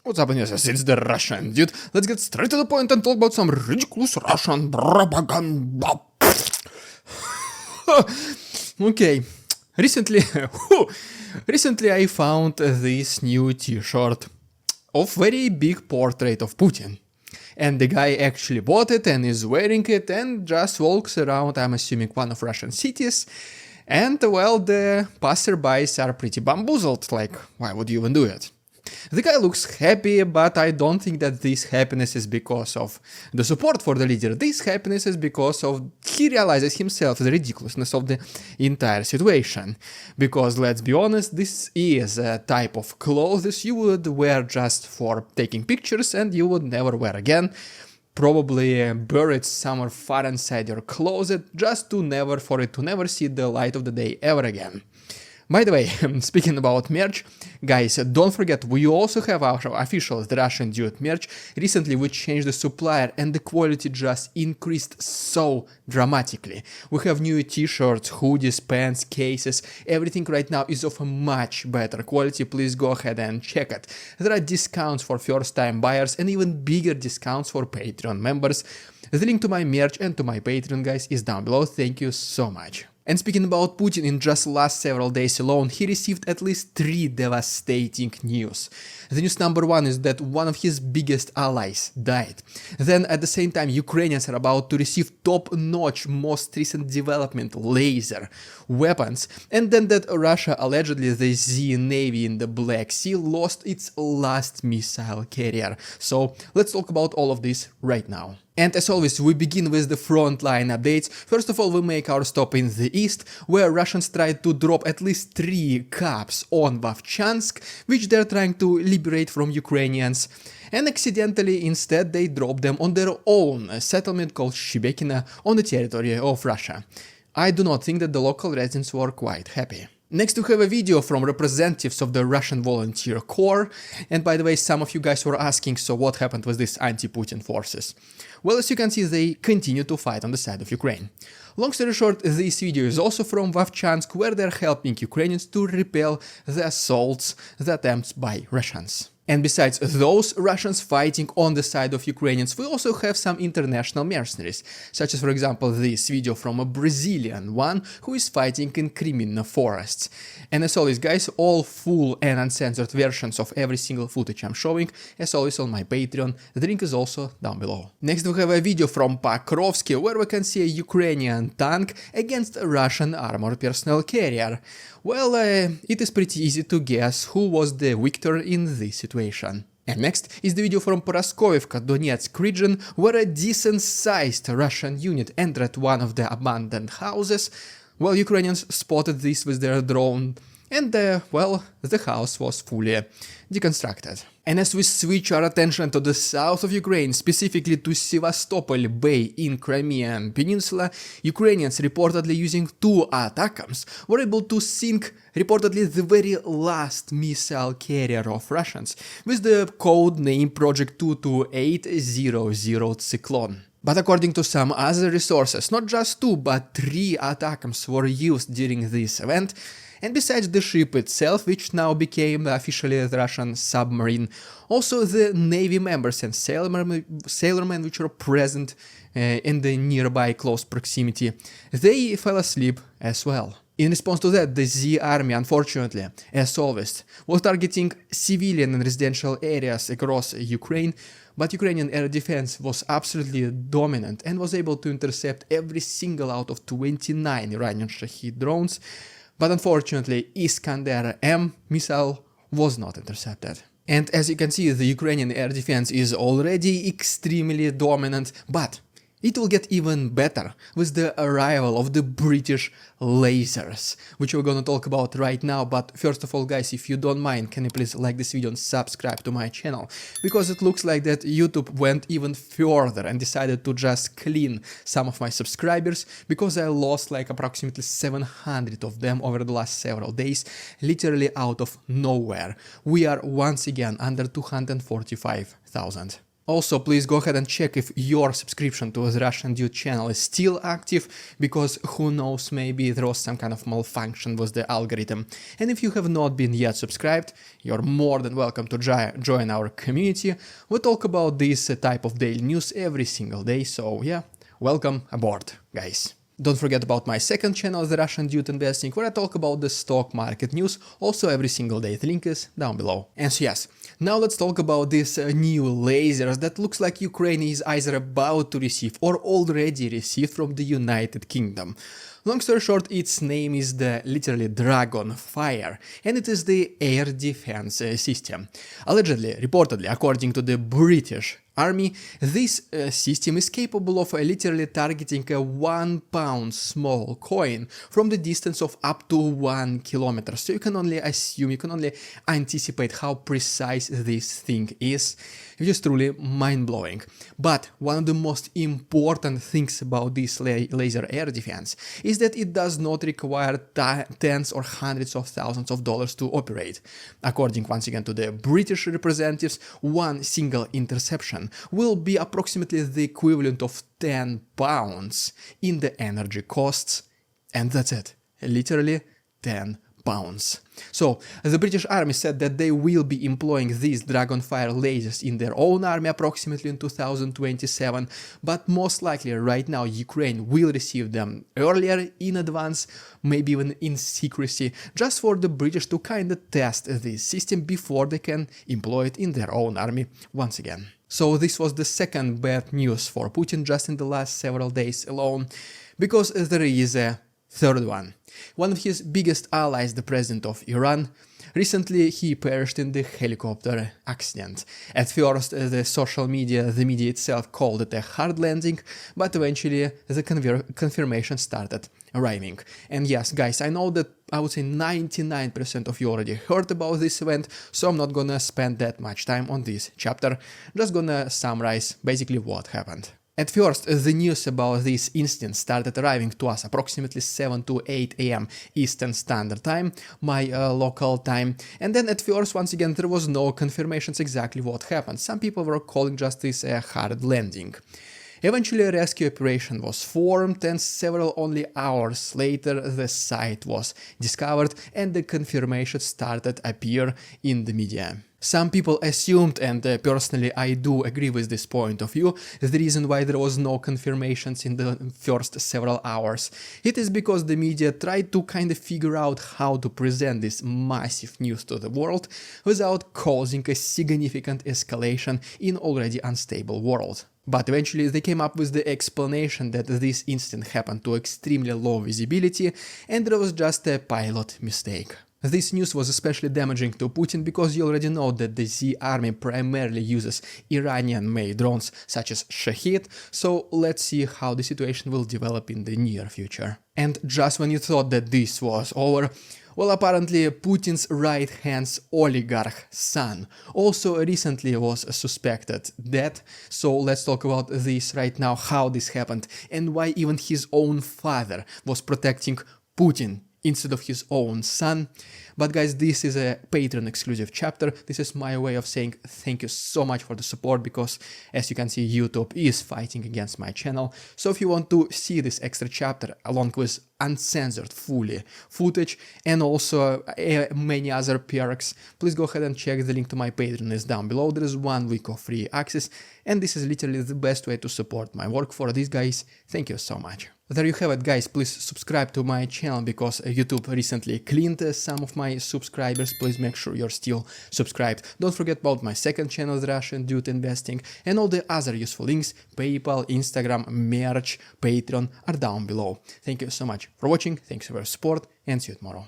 What's up, users? It's the Russian dude. Let's get straight to the point and talk about some ridiculous Russian propaganda. Okay, recently I found this new t-shirt of very big portrait of Putin. And the guy actually bought it and is wearing it and just walks around, I'm assuming, one of Russian cities. And well, the passerbys are pretty bamboozled, like, why would you even do it? The guy looks happy, but I don't think that this happiness is because of the support for the leader. This happiness is because of he realizes himself the ridiculousness of the entire situation. Because let's be honest, this is a type of clothes you would wear just for taking pictures and you would never wear again. Probably buried somewhere far inside your closet just to never see the light of the day ever again. By the way, speaking about merch, guys, don't forget, we also have our official The Russian Dude merch. Recently we changed the supplier and the quality just increased so dramatically. We have new t-shirts, hoodies, pants, cases, everything right now is of a much better quality. Please go ahead and check it. There are discounts for first-time buyers and even bigger discounts for Patreon members. The link to my merch and to my Patreon, guys, is down below. Thank you so much. And speaking about Putin, in just last several days alone, he received at least 3 devastating news. The news number 1 is that one of his biggest allies died. Then at the same time, Ukrainians are about to receive top-notch, most recent development laser weapons. And then that Russia, allegedly the Z Navy in the Black Sea, lost its last missile carrier. So let's talk about all of this right now. And as always, we begin with the frontline updates. First of all, we make our stop in the east, where Russians tried to drop at least 3 caps on Vovchansk, which they're trying to liberate from Ukrainians. And accidentally, instead, they dropped them on their own settlement called Shebekino on the territory of Russia. I do not think that the local residents were quite happy. Next we have a video from representatives of the Russian Volunteer Corps, and by the way, some of you guys were asking, so what happened with these anti-Putin forces? Well, as you can see, they continue to fight on the side of Ukraine. Long story short, this video is also from Vovchansk, where they're helping Ukrainians to repel the assaults, the attempts by Russians. And besides those Russians fighting on the side of Ukrainians, we also have some international mercenaries, such as, for example, this video from a Brazilian one who is fighting in criminal forests. And as always, guys, all full and uncensored versions of every single footage I'm showing, as always, on my Patreon. The link is also down below. Next we have a video from Pokrovsky, where we can see a Ukrainian tank against a Russian armored personnel carrier. Well, it is pretty easy to guess who was the victor in this situation. And next is the video from Poroskovivka, Donetsk region, where a decent-sized Russian unit entered one of the abandoned houses. Well, Ukrainians spotted this with their drone, and well, the house was fully deconstructed. And as we switch our attention to the south of Ukraine, specifically to Sevastopol Bay in Crimean Peninsula, Ukrainians reportedly using 2 ATACMS were able to sink reportedly the very last missile carrier of Russians with the code name Project 22800 Cyclone. But according to some other resources, not just 2 but 3 ATACMS were used during this event. And besides the ship itself, which now became officially the Russian submarine, also the Navy members and sailormen which were present in the nearby close proximity, they fell asleep as well. In response to that, the Z Army, unfortunately, as always, was targeting civilian and residential areas across Ukraine, but Ukrainian air defense was absolutely dominant and was able to intercept every single out of 29 Iranian Shahed drones. But unfortunately, Iskander-M missile was not intercepted. And as you can see, the Ukrainian air defense is already extremely dominant, but it will get even better with the arrival of the British lasers, which we're gonna talk about right now. But first of all, guys, if you don't mind, can you please like this video and subscribe to my channel? Because it looks like that YouTube went even further and decided to just clean some of my subscribers, because I lost like approximately 700 of them over the last several days, literally out of nowhere. We are once again under 245,000. Also, please go ahead and check if your subscription to the Russian Dude channel is still active, because who knows, maybe there was some kind of malfunction with the algorithm. And if you have not been yet subscribed, you're more than welcome to join our community. We talk about this type of daily news every single day, so yeah, welcome aboard, guys. Don't forget about my second channel, The Russian Dude Investing, where I talk about the stock market news, also every single day. The link is down below. And so yes, now let's talk about these new lasers that looks like Ukraine is either about to receive or already received from the United Kingdom. Long story short, its name is the literally Dragonfire, and it is the air defense system. Allegedly, reportedly, according to the British Army, this system is capable of literally targeting a 1 pound small coin from the distance of up to 1 kilometer. So you can only assume, you can only anticipate how precise this thing is, which is truly mind-blowing. But one of the most important things about this laser air defense is that it does not require tens or hundreds of thousands of dollars to operate. According once again to the British representatives, one single interception will be approximately the equivalent of 10 pounds in the energy costs, and that's it, literally 10 pounds. So the British Army said that they will be employing these Dragonfire lasers in their own army approximately in 2027, but most likely right now Ukraine will receive them earlier, in advance, maybe even in secrecy, just for the British to kind of test this system before they can employ it in their own army once again. So this was the second bad news for Putin just in the last several days alone, because there is a third one. One of his biggest allies, the president of Iran, recently he perished in the helicopter accident. At first, the social media, the media itself called it a hard landing, but eventually the confirmation started arriving. And yes, guys, I know that I would say 99% of you already heard about this event, so I'm not gonna spend that much time on this chapter, just gonna summarize basically what happened. At first, the news about this incident started arriving to us approximately 7 to 8 am Eastern Standard Time, my local time, and then at first, once again, there was no confirmations exactly what happened. Some people were calling just this a hard landing. Eventually, a rescue operation was formed, and several only hours later, the site was discovered and the confirmation started to appear in the media. Some people assumed, and personally I do agree with this point of view, the reason why there was no confirmations in the first several hours. It is because the media tried to kind of figure out how to present this massive news to the world without causing a significant escalation in already unstable world. But eventually they came up with the explanation that this incident happened to extremely low visibility and there was just a pilot mistake. This news was especially damaging to Putin because you already know that the Z army primarily uses Iranian-made drones such as Shahed, so let's see how the situation will develop in the near future. And just when you thought that this was over, well, apparently Putin's right-hand oligarch son also recently was suspected dead, so let's talk about this right now, how this happened and why even his own father was protecting Putin instead of his own son. But guys, this is a Patreon exclusive chapter. This is my way of saying thank you so much for the support, because as you can see, YouTube is fighting against my channel. So if you want to see this extra chapter along with uncensored fully footage and also many other perks, please go ahead and check. The link to my Patreon is down below. There is 1 week of free access, and this is literally the best way to support my work. For these guys, thank you so much. There you have it, guys. Please subscribe to my channel because YouTube recently cleaned some of my subscribers. Please make sure you're still subscribed. Don't forget about my second channel, The Russian Dude Investing, and all the other useful links, PayPal, Instagram, merch, Patreon are down below. Thank you so much for watching, thanks for your support, and see you tomorrow.